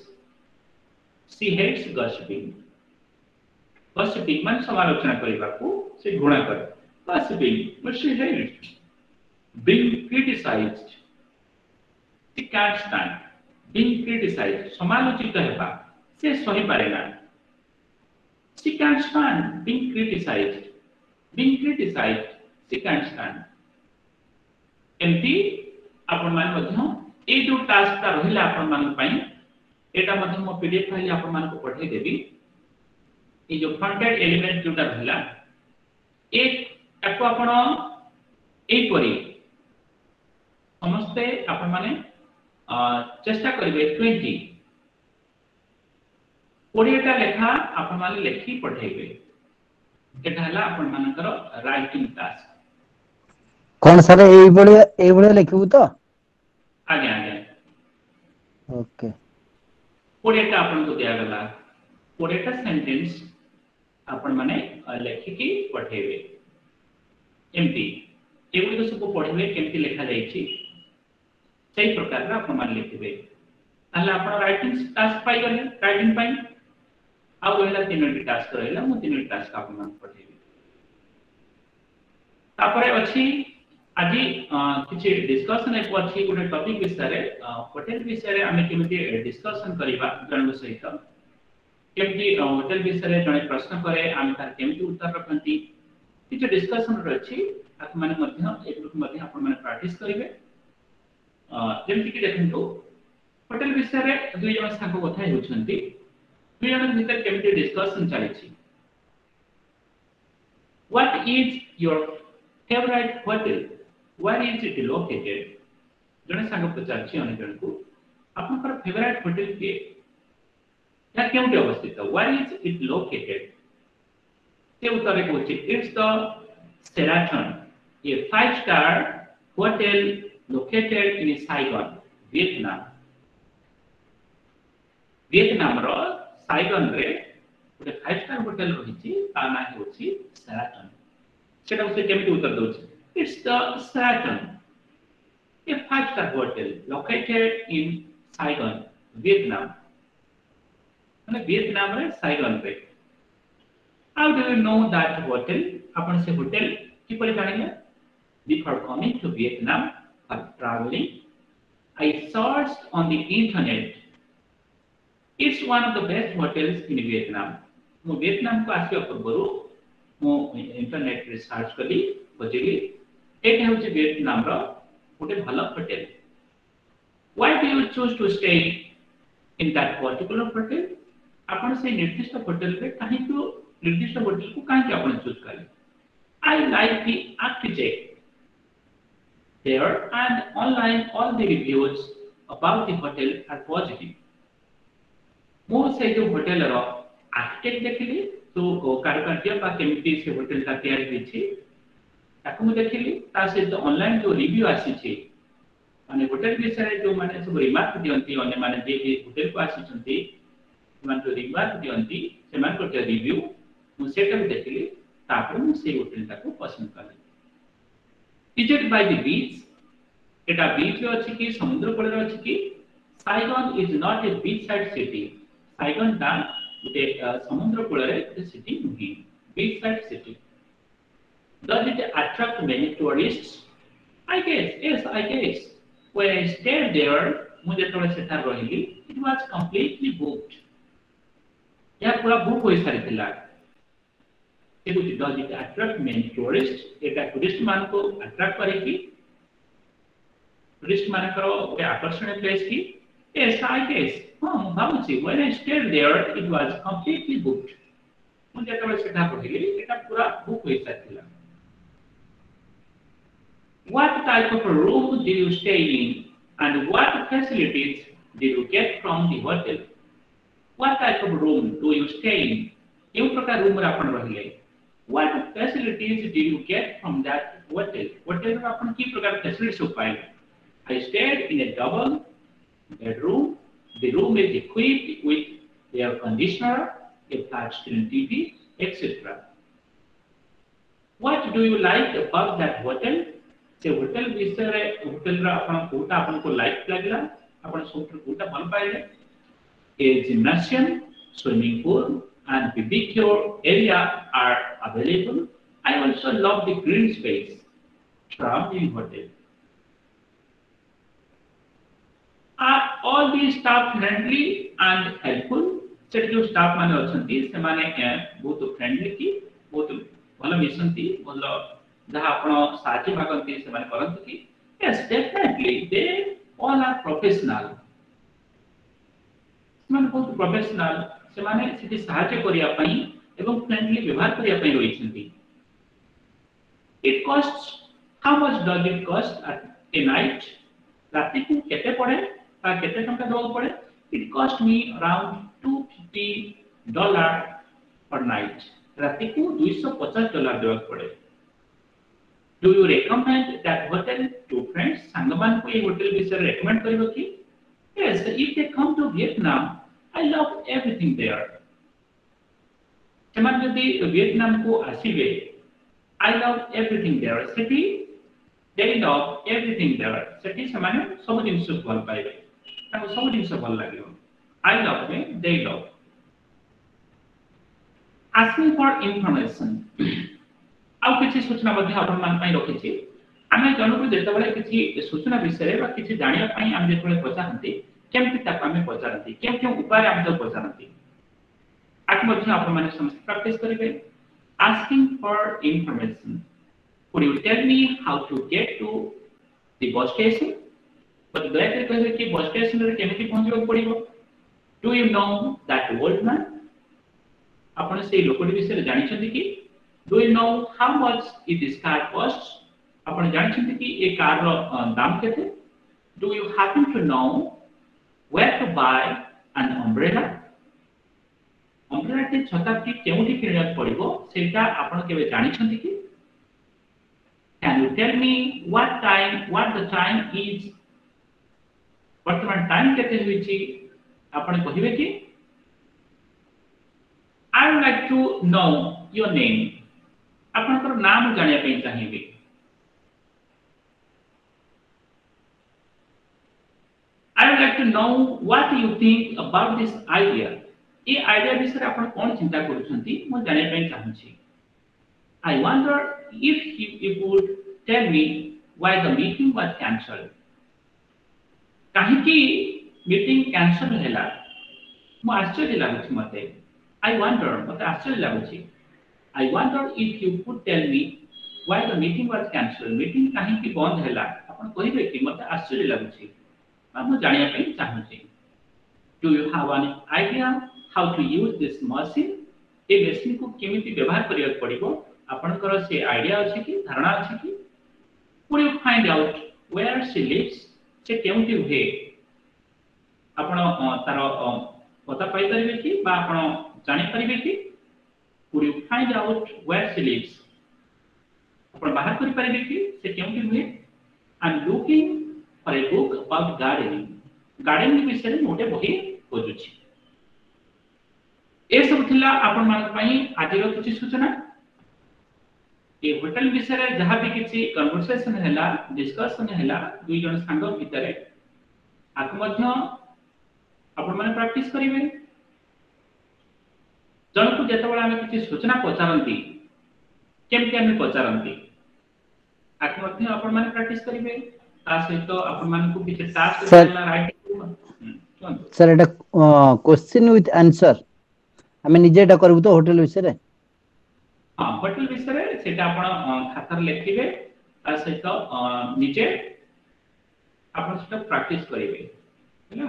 [SPEAKER 1] She hates gossiping. Gossiping मान समालोचना करिबा को से घृणा करे. Gossiping, but she hates. Being criticized. She can't stand. Being criticized, समालोचित हेबा से सही पारेना. She can't stand being criticized. She can't stand. एमती आपण मान मध्य ए जो टास्क ता रहिला आपण मान पई एटा मध्य मो पीडीएफ फाइल आपण मान को पठाई देबी. ए जो फ्रंटेड एलिमेंट जोटा रहिला ए ताको आपण ए परी समस्ते आपण माने चेष्टा करिवे 20 कोडिएटा लेखा आपण माने लेखि पठाइबे. एटा हला आपण मानकर राइटिंग टास्क.
[SPEAKER 4] कौन सर एई बळे लिखबू तो?
[SPEAKER 1] आगे
[SPEAKER 4] ओके.
[SPEAKER 1] कोडिएटा आपण को दिया गला. कोडिएटा सेंटेंस आपण माने लेखि की पठाइबे. एमपी एगुडी को सब पढिबे केमति लेखा जाईछि सही प्रकार रा आपण मान लिखिबे. ताले आपण राइटिंग टास्क पाई गले. राइटिंग पाई आ वेला तीनोटी टास्क रहला. मु तीनोटी टास्क आपण मान पढिबे. तापरे अछि আজি किछि डिस्कशन एक अछि गोटे टॉपिक विषय रे होटल विषय रे आमे केमति डिस्कशन करिबा जन सहित केमति होटल विषय रे जने प्रश्न करे आमे तार केमति उत्तर रखंती किछि डिस्कशन रे अछि आप माने मध्य एक ग्रुप मध्य आपण माने प्रैक्टिस करिवे. जेमति कि देखंतो होटल विषय रे दुई जन सांग कथा हेउछंती दुई जन भीतर केमती डिस्कशन चलीछि what is your favourite hotel where is it located जने सांग पचाछि अने जन को आपनकर फेवरेट होटल के या केउटे अवस्थित वेयर इज इट लोकेटेड से उत्तर कहछि it's the Sheraton a 5-star hotel located in Saigon Vietnam Vietnam रो साइगन रे ଗୋଟେ 5-star होटल रहिछि ता ना होछि Sheraton सेटा से केमति उत्तर दोछि it's the Sheraton a 5-star hotel located in Saigon Vietnam माने वियतनाम रे साइगन रे how do you know that hotel अपन से होटल की पर जानिले before coming to Vietnam for traveling I searched on the internet it's one of the best hotels in Vietnam मो Vietnam को आसी पूर्व मो इंटरनेट रे सर्च कली खोजिली एटा होची वियतनाम रो गोटे भलो hotel why do you choose to stay in that particular hotel अपन से निर्दिष्ट होटल रे काहे तो निर्दिष्ट होटल को काहे अपन चूज कले I like the architect there and online all the reviews about the hotel are positive मो से जो होटल रो आर्किटेक्ट देखली तो कारुकार्य बा केमिति से होटल का तैयार होइछि ताकू मु देखली ता से तो ऑनलाइन जो रिव्यू आसी छि माने होटल विषय जो माने सब रिमार्क दियंती अन्य माने जे होटल को आसी छंती मान जो रिमार्क दियंती से मान को रिव्यू मु सेटा देखली तापर मु से होटल को पसंद करली is it by the beach एटा बीच रे अछि कि समुद्र कूल रे अछि कि Saigon is not a beach side city Saigon ता गोटे समुद्र कूल रे एक सिटी नुही beach side city does it attract many tourists I guess yes I guess when I stayed there मु जेतले सेठा रहिली it was completely booked या पूरा बुक होई सारितिला does it attract many tourists Etah tourist मान को अट्रैक्ट करे की टूरिस्ट मान करो ଗୋଟେ आकर्षण प्लेस की yes I guess हां भाबुची when I stayed there it was completely booked मु जेतले सेठा रहिली एटा पूरा बुक होई सारितिला what type of a room did you stay in and what facilities did you get from the hotel what type of room do you stay in केउ प्रकार room रे आपण रहिले what facilities did you get from that hotel hotel रे आपण की प्रकार facilities पाइले I stayed in a double bedroom the room is equipped with air conditioner a flat screen TV etc what do you like about that hotel से hotel विषय रे hotel रा आपण कोटा आपण को लाइक लागला आपण सब कोटा भल पाइले a gymnasium swimming pool and BBQ area are available. I also love the green space. Traveling hotel. Are all the staff friendly and helpful? सेठ जो स्टाफ माने अछंती से माने बहुत फ्रेंडली की बहुत भलो मिसंती भलो जहा आपण साथी भागंती से माने करंती की yes definitely they all are professional माने बहुत प्रोफेशनल से माने सिटी सहायता करिया पई एवं फ्रेंडली व्यवहार करिया पई रही छंती it costs how much does it cost at a night राती को केते पड़े बा केते टंका दो पड़े इट कॉस्ट मी अराउंड $250 पर नाइट राती को $250 देवा पड़े do you recommend that hotel to friends संगमान को ये होटल विषय रेकमेंड करिवो की yes if they come to Vietnam I love everything there समान यदि वियतनाम को आसीबे I love everything there city they love everything there city समान सब जिंस भल पाइबे ताको सब जिंस भल लागियो I love me they love asking for information आउ किछि सूचना मध्ये आपण मान पई रखिछि आमे जनकु जेतबेले किछि सूचना विषय रे बा किछि जानिया पई आमे जेतबेले पचारंती केमति ताको आमे पचारंती केम उपाय आमे तो पचारंती आक मध्ये आपण माने समस्त प्रैक्टिस करिवे asking for information could you tell me how to get to the bus station तो दयाकरी कहबे कि बस स्टेशन रे केमिति पहुंचबो पड़िबो do you know that old man आपण से लोकडी विषय जानि छथि कि do you know how much is this car cost आपण जानि छथि कि ए कार रो दाम केते do you happen to know where to buy an umbrella umbrella टी छता टी केउठी किनिया पड़िबो सेटा आपण केबे जानि छथि कि can you tell me what the time is वर्तमान टाइम केते होईची आपण कहिबे कि I would like to know your name आपनकर नाम जानिया पे चाहिबे I would like to know what you think about this idea A idea विषय आपण कोन चिंता करूछंती म जानिया पे चाहूछी I wonder if you would tell me why the meeting was cancelled काहे कि मीटिंग कैंसिल हैला म आश्चर्य लागुछि मते I wonder मते आश्चर्य लागुछि I wonder if you could tell me why the meeting was cancelled meeting काहे कि बंद हैला आपण कहिबे कि मते आश्चर्य लागुछि हम जानिया पे चाहूछि Do you have any idea how to use this machine A machine को केमिति व्यवहार करिया पड़िबो आपनकर से आइडिया अछि कि धारणा अछि कि Would you find out where she lives से केउंटी हुए आपण तार पता पाई परिबे कि बा आपण जानि परिबे कि Would you find out where she lives आपण बाहर करि परिबे कि से केउंटी हुए I'm looking for a book about gardening विषय रे मोटे बही खोजुछि ए सब थिला आपण मान पई आजिरो किछि सूचना ए होटल विषय रे जहा भी किछि कन्वर्सेशन हैला डिस्कशन हैला दुई जन संग भितरे आक मध्य आपण माने प्रैक्टिस करिवे जन को जेतबेला हम किछि सूचना पचारंती केमति हम पचारंती आक मध्य आपण माने प्रैक्टिस करिवे ता सहित आपण मान को किछि टास्क देला right
[SPEAKER 4] sir Etah question with answer हमें निजे एटा करबो तो होटल विषय रे
[SPEAKER 1] हां होटल विषय रे सेटा आपण खातार लिखिबे ता सहित निजे आपण सेटा प्रैक्टिस करिवे हैना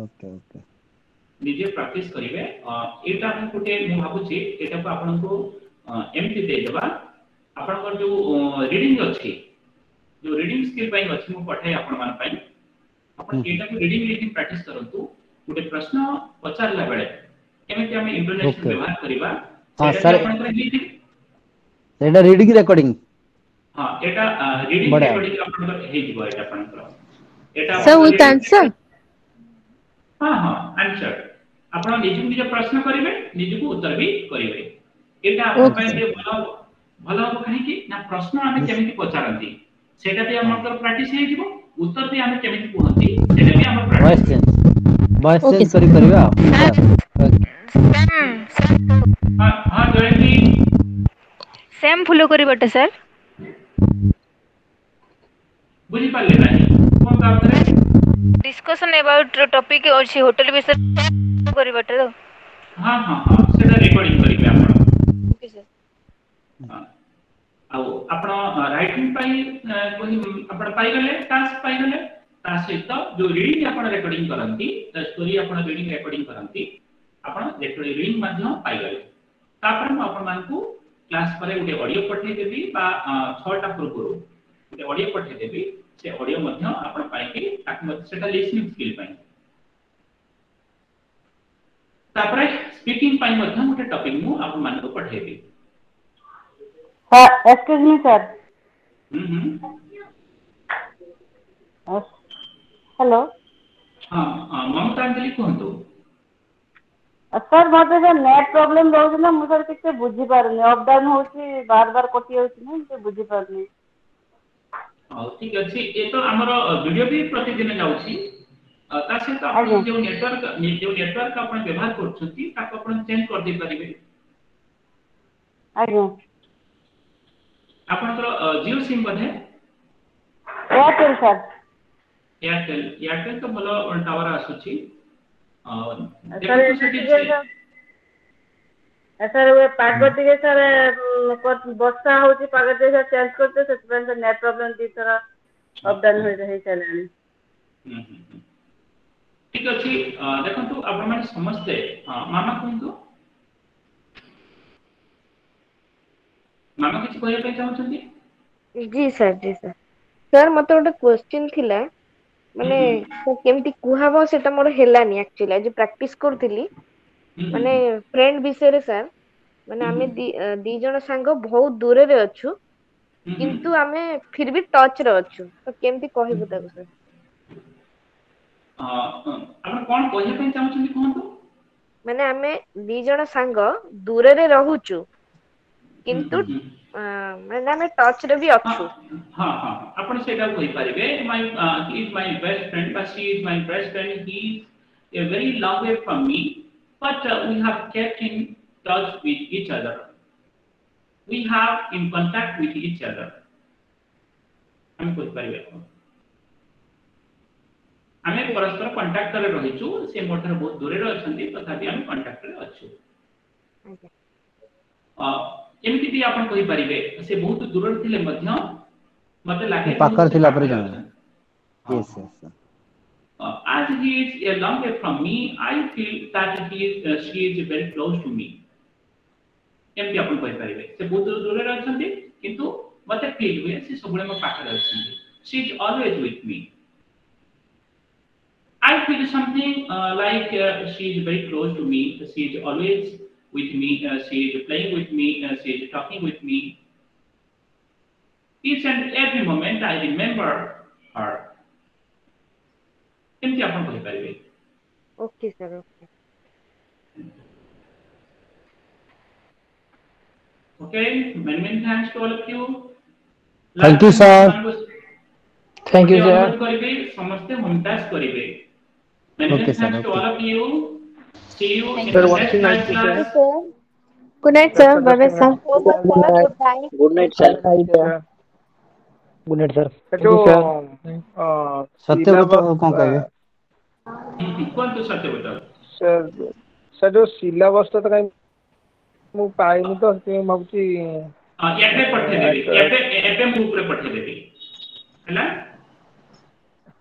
[SPEAKER 4] ओके ओके
[SPEAKER 1] निजे प्रैक्टिस करिवे एटा हम कोटे मु भाबुची एटा को आपण को एमटी दे देबा आपण को जो रीडिंग अछि जो रीडिंग स्किल पई अछि मु पठाई आपण मान पई आपण एटा को रीडिंग लिखिन प्रैक्टिस करंतु गोटे प्रश्न पचारला बेले केमिति हम इंटोनेशन व्यवहार करिबा
[SPEAKER 4] हां सर एटा रीडिंग रिकॉर्डिंग
[SPEAKER 1] हां एटा रीडिंग रिकॉर्डिंग आपण हे जिवो एटा आपण एटा
[SPEAKER 3] सर विथ आंसर
[SPEAKER 1] हां हां आंसर आपण निजे प्रश्न करिवे निजे को उत्तर भी करिवे एटा आपण पई जे भलो काहे कि ना प्रश्न हम केमिति पचारंती सेटा भी हमर प्रैक्टिस हे जिवो उत्तर भी हम केमिति कहंती सेटा भी हमर प्रैक्टिस
[SPEAKER 4] वॉइस चेंज करी करबा
[SPEAKER 1] हां हां जयंती
[SPEAKER 9] सेम फॉलो करी बटे सर
[SPEAKER 1] बुझी पाले नाही कोन काम करे
[SPEAKER 9] डिस्कशन अबाउट टॉपिक अछि होटल विषय करी बटे तो
[SPEAKER 1] हां हां हां सेटा रिकॉर्डिंग करिवे आपण
[SPEAKER 9] ओके सर
[SPEAKER 1] हां आउ आपण राइटिंग पाई कोही आपण पाई गले टास्क पाई गले ता सहित जो रीडिंग आपण रिकॉर्डिंग करंती ता स्टोरी आपण रीडिंग रिकॉर्डिंग करंती आपण रीडिंग माध्यम पाई गले तापर हम आपण मान को क्लास पर उटे ऑडियो पठे देबी बा 6 टा पूर्व उटे ऑडियो पठे देबी से ऑडियो मध्य आपण पाई के ताक मत सेटा लिसनिंग स्किल पाई तापर स्पीकिंग पाई मध्य उटे टॉपिक मु आपण मान को पठेबी
[SPEAKER 5] एक्सक्यूज मी सर हेलो
[SPEAKER 1] हां ममता अंजलि कहंतु
[SPEAKER 5] सर मते जे नेट प्रॉब्लम रहउछ ना मु सर किछे बुझी पारनी अप डाउन होउची बार बार कटि होउची ना से बुझी पारनी
[SPEAKER 1] ठीक अछि ए तो हमर वीडियो भी प्रतिदिन जाउची ता से तो आपण जो नेटवर्क आपण व्यवहार करछथि ताको आपण चेंज कर दे परिबे
[SPEAKER 5] आज्ञा
[SPEAKER 1] आपनकर जियो सिम बधे
[SPEAKER 5] एयरटेल सर
[SPEAKER 1] एयरटेल तो भलो टावर आसुची
[SPEAKER 5] सर वे पागति के सर वर्षा होची पागति से चेंज करते से नेट प्रॉब्लम दी तरह अप डाउन हो चलानी
[SPEAKER 1] ठीक अछि देखंतु आपण माने समझते मामा कहंतु मामा किछ कहै पे चाहछन्ती
[SPEAKER 3] जी सर सर मते गोटे क्वेश्चन थिला माने केमती कुहाबो सेटा मोर हेलानी एक्चुअली आज प्रैक्टिस करथिली माने फ्रेंड विषय रे सर माने आमे दी जण सांग बहुत दूर रे अछु किंतु आमे फिर भी टच रे अछु तो केमती कहबो ताको सर
[SPEAKER 1] आपण कोन कहै पे चाहछन्ती कहंतु
[SPEAKER 3] माने आमे दी जण सांग दूर रे रहूचु किंतु माने आमे टच रे भी अछु
[SPEAKER 1] हां हां आपण सेटा कहि परिबे my he is my best friend but she is my best friend he is a very long way from me but we have kept in touch with each other we have in contact with each other हम कहि परिबे आमे परस्पर contact रे रहिछु से motor बहुत दूर रे अछंती तथापि हम कांटेक्ट रे अछु एमिति भी आपण कहि परिबे से बहुत दूर थिले मध्य मते लागे
[SPEAKER 4] पाकर थिला पर जान yes yes
[SPEAKER 1] as he is a long way from me I feel that she is very close to me एमिति आपण कहि परिबे से बहुत दूर रे अछंती किंतु मते फील हुए से सबले म पाकर अछंती she is always with me I feel something like she is very close to me she is always with me she is playing with me she is talking with me each and every moment I remember her एमती आपण कहि परिबे
[SPEAKER 3] okay sir okay
[SPEAKER 1] okay many thanks to all of you
[SPEAKER 4] thank you sir
[SPEAKER 2] thank you sir
[SPEAKER 1] करिबे समस्त मुमताज करिबे many
[SPEAKER 4] Okay, sir,
[SPEAKER 1] thanks to all of you see you in
[SPEAKER 2] Sir,
[SPEAKER 1] the
[SPEAKER 2] one
[SPEAKER 1] next
[SPEAKER 2] thing I
[SPEAKER 1] class
[SPEAKER 2] say,
[SPEAKER 3] good night sir bye bye sir
[SPEAKER 6] good night sir
[SPEAKER 2] good night sir
[SPEAKER 7] जो
[SPEAKER 4] सत्य बताओ कौन कहबे
[SPEAKER 1] कौन तो सत्य बताओ
[SPEAKER 7] sir जो सिलेबस तो कहीं मु पाइनी तो से भाबुची
[SPEAKER 1] एपे पठे देबी एपे ग्रुप रे पठे देबी हैला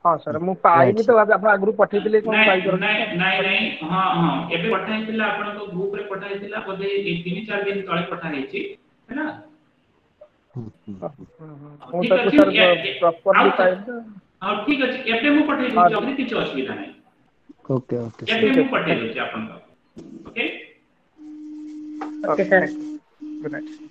[SPEAKER 7] हां सर मु पाइनी तो आपण आगु पठेतिले कोन पाइ कर
[SPEAKER 1] नहीं हां हां एपे पठाइतिला आपण को ग्रुप रे पठाइतिला बोले 3-4 दिन तळे पठाइछि हैला
[SPEAKER 7] मु तो सर प्रॉपर्ली पाइ
[SPEAKER 1] हां ठीक अछि एपे मु पठे देछि अभी किछ असुविधा नहीं
[SPEAKER 4] ओके ओके
[SPEAKER 1] एपे मु पठे देछि आपण को okay
[SPEAKER 7] okay sir good night